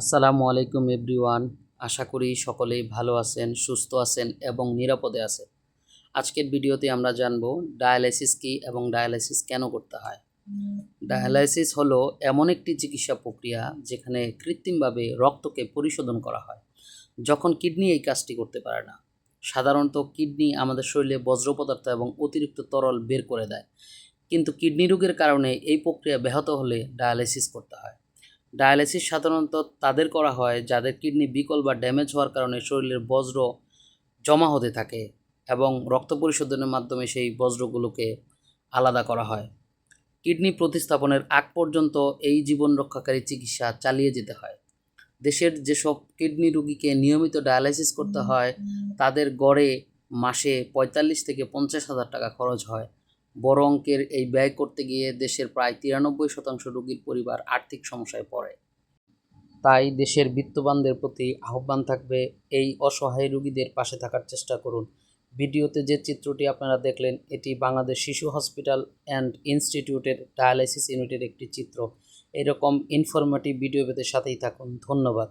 আসসালামু আলাইকুম এভরিওয়ান। আশা করি সকলেই ভালো আছেন, সুস্থ আছেন এবং নিরাপদে আছেন। আজকের ভিডিওতে আমরা জানব ডায়ালাইসিস কী এবং ডায়ালাইসিস কেন করতে হয়। ডায়ালাইসিস হলো এমন একটি চিকিৎসা প্রক্রিয়া যেখানে কৃত্রিমভাবে রক্তকে পরিশোধন করা হয় যখন কিডনি এই কাজটি করতে পারে না। সাধারণত কিডনি আমাদের শরীরে বজ্র পদার্থ এবং অতিরিক্ত তরল বের করে দেয়, কিন্তু কিডনি রোগের কারণে এই প্রক্রিয়া ব্যাহত হলে ডায়ালাইসিস করতে হয়। ডায়ালাইসিস সাধারণত তাদের করা হয় যাদের কিডনি বিকল বা ড্যামেজ হওয়ার কারণে শরীরের বজ্র জমা হতে থাকে এবং রক্ত পরিশোধনের মাধ্যমে সেই বজ্রগুলোকে আলাদা করা হয়। কিডনি প্রতিস্থাপনের আগ পর্যন্ত এই জীবন রক্ষাকারী চিকিৎসা চালিয়ে যেতে হয়। দেশের যেসব কিডনি রোগীকে নিয়মিত ডায়ালাইসিস করতে হয় তাদের গড়ে মাসে ৪৫ থেকে ৫০,০০০ টাকা খরচ হয়। বড় অঙ্কের এই ব্যয় করতে গিয়ে দেশের প্রায় ৯৩% রোগীর পরিবার আর্থিক সমস্যায় পড়ে। তাই দেশের বিত্তবানদের প্রতি আহ্বান থাকবে, এই অসহায় রোগীদের পাশে থাকার চেষ্টা করুন। ভিডিওতে যে চিত্রটি আপনারা দেখলেন এটি বাংলাদেশ শিশু হসপিটাল অ্যান্ড ইনস্টিটিউটের ডায়ালাইসিস ইউনিটের একটি চিত্র। এরকম ইনফরমেটিভ ভিডিও পেতে সাথেই থাকুন। ধন্যবাদ।